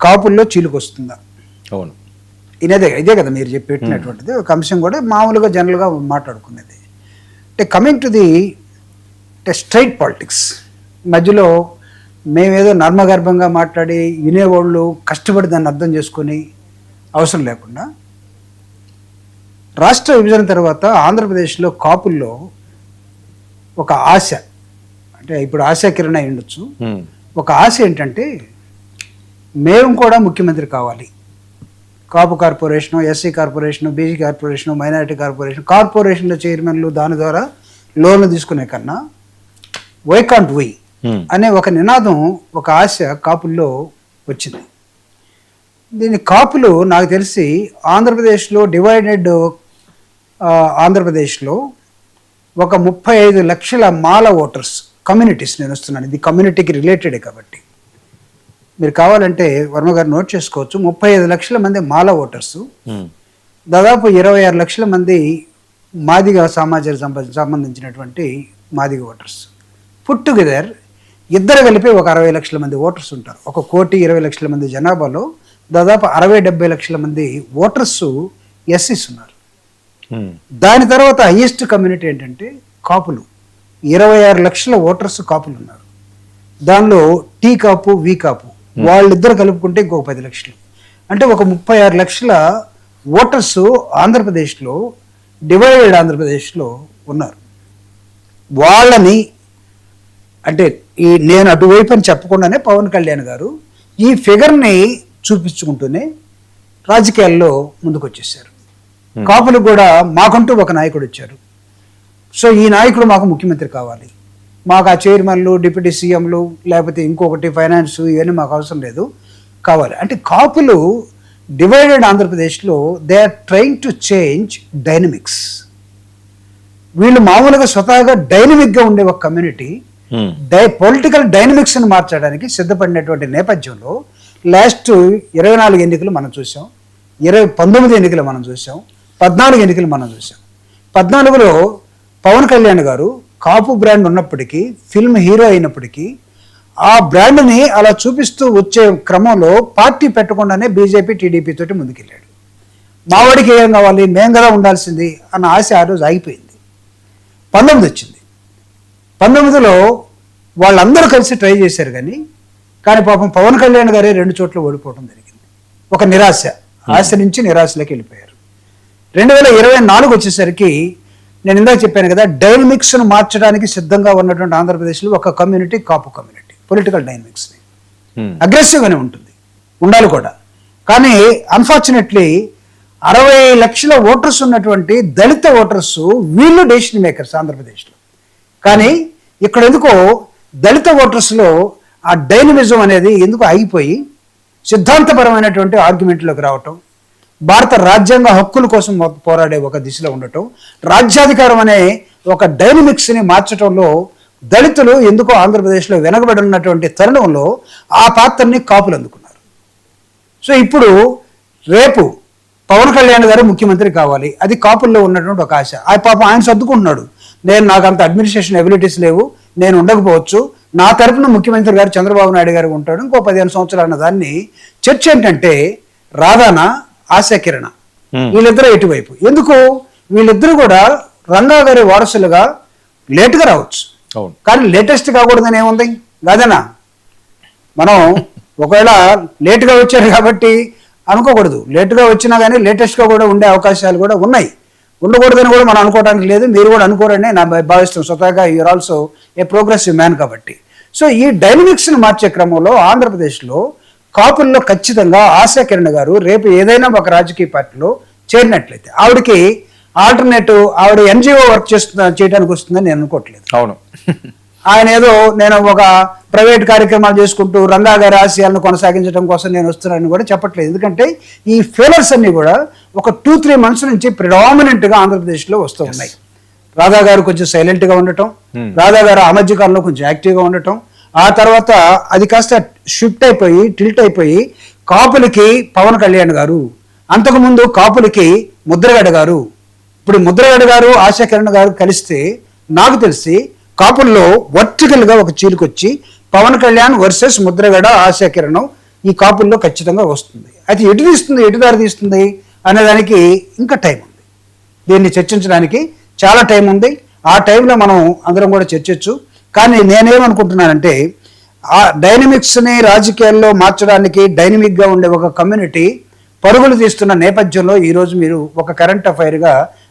కాపుల్లో చీలుకొస్తుందా? అవును, ఇదే కదా మీరు పెట్టినటువంటిది ఒక అంశం కూడా మామూలుగా జనరల్గా మాట్లాడుకునేది. అంటే coming to the straight politics మధ్యలో మేమేదో నర్మగర్భంగా మాట్లాడి వినేవాళ్ళు కష్టపడి దాన్ని అర్థం చేసుకొని అవసరం లేకుండా, రాష్ట్ర విభజన తర్వాత ఆంధ్రప్రదేశ్లో కాపుల్లో ఒక ఆశ, అంటే ఇప్పుడు ఆశా కిరణ్ అయి ఉండొచ్చు, ఒక ఆశ ఏంటంటే మేము కూడా ముఖ్యమంత్రి కావాలి. Kapu corporation, SC corporation, BC corporation, minority కార్పొరేషన్ల చైర్మన్లు దాని ద్వారా లోన్లు తీసుకునే కన్నా వై కాంట్ వై అనే ఒక నినాదం, ఒక ఆశ కాపుల్లో వచ్చింది. దీని కాపులు నాకు తెలిసి ఆంధ్రప్రదేశ్లో డివైడెడ్ ఆంధ్రప్రదేశ్లో ఒక 35 లక్షల మాల ఓటర్స్ కమ్యూనిటీస్ నేను వస్తున్నాను, ఇది కమ్యూనిటీకి రిలేటెడే కాబట్టి మీరు కావాలంటే వర్మ గారు నోట్ చేసుకోవచ్చు. 35 లక్షల మంది మాల ఓటర్సు, దాదాపు 26 లక్షల మంది మాదిగ సమాజానికి సంబంధించినటువంటి మాదిగ ఓటర్స్. పుట్ టుగెదర్ ఇద్దరు కలిపి ఒక 60 లక్షల మంది ఓటర్స్ ఉంటారు. 1,20,00,000 మంది జనాభాలో దాదాపు 60-70 లక్షల మంది ఓటర్స్ ఎస్సీస్ ఉన్నారు. దాని తర్వాత హైయెస్ట్ కమ్యూనిటీ ఏంటంటే కాపులు, 26 లక్షల ఓటర్స్ కాపులు ఉన్నారు. దానిలో టీ కాపు, వి కాపు వాళ్ళిద్దరు కలుపుకుంటే ఇంకొక 10 లక్షలు, అంటే ఒక 36 లక్షల ఓటర్స్ ఆంధ్రప్రదేశ్లో, డివైడెడ్ ఆంధ్రప్రదేశ్లో ఉన్నారు. వాళ్ళని అంటే నేను అటువైపు అని చెప్పకుండానే పవన్ కళ్యాణ్ గారు ఈ ఫిగర్ని చూపించుకుంటూనే రాజకీయాల్లో ముందుకు వచ్చేసారు. కాపులు కూడా మాకంటూ ఒక నాయకుడు వచ్చారు, సో ఈ నాయకుడు మాకు ముఖ్యమంత్రి కావాలి, మాకు ఆ చైర్మన్లు, డిప్యూటీ సీఎంలు, లేకపోతే ఇంకొకటి ఫైనాన్స్, ఇవన్నీ మాకు అవసరం లేదు, కావాలి. అంటే కాపులు డివైడెడ్ ఆంధ్రప్రదేశ్లో they are trying to change dynamics. వీళ్ళు మామూలుగా స్వతహాగా డైనమిక్గా ఉండే ఒక కమ్యూనిటీ పొలిటికల్ డైనమిక్స్ ని మార్చడానికి సిద్ధపడినటువంటి నేపథ్యంలో లాస్ట్ 24 ఎన్నికలు మనం చూసాం, 19 ఎన్నికలు మనం చూసాం, 14 ఎన్నికలు మనం చూసాం. 14లో పవన్ కళ్యాణ్ గారు కాపు బ్రాండ్ ఉన్నప్పటికీ, ఫిల్మ్ హీరో అయినప్పటికీ, ఆ బ్రాండ్ని అలా చూపిస్తూ వచ్చే క్రమంలో పార్టీ పెట్టకుండానే బీజేపీ, టీడీపీ తోటి ముందుకెళ్ళాడు. మావాడికి ఏం కావాలి, మేం కదా ఉండాల్సింది అన్న ఆశ ఆ రోజు ఆగిపోయింది. 19 వచ్చింది. 19లో వాళ్ళందరూ కలిసి ట్రై చేశారు, కానీ పాపం పవన్ కళ్యాణ్ గారే 2 చోట్ల ఓడిపోవడం జరిగింది. ఒక నిరాశ, ఆశ నుంచి నిరాశలోకి వెళ్ళిపోయారు. 2024 వచ్చేసరికి నేను ఇందాక చెప్పాను కదా, డైనమిక్స్ను మార్చడానికి సిద్ధంగా ఉన్నటువంటి ఆంధ్రప్రదేశ్లో ఒక కమ్యూనిటీ, కాపు కమ్యూనిటీ, పొలిటికల్ డైనమిక్స్ని అగ్రెసివ్గానే ఉంటుంది, ఉండాలి కూడా. కానీ అన్ఫార్చునేట్లీ 60 లక్షల ఓటర్స్ ఉన్నటువంటి దళిత ఓటర్స్ వీళ్ళు డెసిషన్ మేకర్స్ ఆంధ్రప్రదేశ్లో. కానీ ఇక్కడ ఎందుకో దళిత ఓటర్స్లో ఆ డైనమిజం అనేది ఎందుకు ఆగిపోయి సిద్ధాంతపరమైనటువంటి ఆర్గ్యుమెంట్లోకి రావటం, భారత రాజ్యాంగ హక్కుల కోసం పోరాడే ఒక దిశలో ఉండటం, రాజ్యాధికారం అనే ఒక డైనమిక్స్ని మార్చడంలో దళితులు ఎందుకో ఆంధ్రప్రదేశ్లో వెనకబడి ఉన్నటువంటి తరుణంలో ఆ పాత్రని కాపులు అందుకున్నారు. సో ఇప్పుడు రేపు పవన్ కళ్యాణ్ గారు ముఖ్యమంత్రి కావాలి, అది కాపుల్లో ఉన్నటువంటి ఒక ఆశ. ఆ పాపం ఆయన సర్దుకుంటున్నాడు, నాకు అంత అడ్మినిస్ట్రేషన్ ఎబిలిటీస్ లేవు, నేను ఉండకపోవచ్చు, నా తరపున ముఖ్యమంత్రి గారు చంద్రబాబు నాయుడు గారు ఉంటాడు ఇంకో 15 సంవత్సరాలు అన్న దాన్ని. చర్చ ఏంటంటే రాధానా, ఆశా కిరణ, వీళ్ళిద్దరూ ఎటువైపు. ఎందుకు వీళ్ళిద్దరూ కూడా రంగా గారి వారసులుగా లేటుగా రావచ్చు, కానీ లేటెస్ట్ కాకూడదని ఏముంది కాదనా? మనం ఒకవేళ లేటుగా వచ్చారు కాబట్టి అనుకోకూడదు, లేటుగా వచ్చినా కానీ లేటెస్ట్గా కూడా ఉండే అవకాశాలు కూడా ఉన్నాయి. ఉండకూడదని కూడా మనం అనుకోవడానికి లేదు, మీరు కూడా అనుకోరని నా భావిస్తాం. స్వతహాగా you're also a progressive man కాబట్టి. సో ఈ డైనమిక్స్ని మార్చే క్రమంలో ఆంధ్రప్రదేశ్లో కాపుల్లో ఖచ్చితంగా ఆశా కిరణ్ గారు రేపు ఏదైనా ఒక రాజకీయ పార్టీలో చేరినట్లయితే ఆవిడకి ఆల్టర్నేటివ్, ఆవిడ ఎన్జిఓ వర్క్ చేయడానికి వస్తుందని నేను అనుకోవట్లేదు. అవును, ఆయన ఏదో నేను ఒక ప్రైవేట్ కార్యక్రమాలు చేసుకుంటూ రంగా గారి ఆశయాలను కొనసాగించడం కోసం నేను వస్తున్నానని కూడా చెప్పట్లేదు. ఎందుకంటే ఈ ఫెయిలర్స్ అన్ని కూడా ఒక 2-3 months నుంచి ప్రిడామినెంట్గా ఆంధ్రప్రదేశ్లో వస్తూ ఉన్నాయి. రాధా గారు కొంచెం సైలెంట్గా ఉండటం, రాధా గారు ఆ మధ్య కాలంలో కొంచెం యాక్టివ్గా ఉండటం, ఆ తర్వాత అది కాస్త షిఫ్ట్ అయిపోయి టిల్ట్ అయిపోయి కాపులకి పవన్ కళ్యాణ్ గారు, అంతకుముందు కాపులకి ముద్రగడ గారు, ఇప్పుడు ముద్రగడ గారు ఆశా కిరణ్ గారు కలిస్తే నాకు తెలిసి కాపుల్లో వర్టికల్గా ఒక చీలికొచ్చి పవన్ కళ్యాణ్ వర్సెస్ ముద్రగడ, ఆశా కిరణ్ ఈ కాపుల్లో ఖచ్చితంగా వస్తుంది. అయితే ఎటు తీస్తుంది, ఎటు దారి తీస్తుంది అనేదానికి ఇంకా టైం ఉంది. దీన్ని చర్చించడానికి చాలా టైం ఉంది. ఆ టైంలో మనం అందరం కూడా చర్చించు. కానీ నేనేమనుకుంటున్నానంటే ఆ డైనమిక్స్ని రాజకీయాల్లో మార్చడానికి డైనమిక్గా ఉండే ఒక కమ్యూనిటీ పరుగులు తీస్తున్న నేపథ్యంలో ఈరోజు మీరు ఒక కరెంట్ అఫైర్గా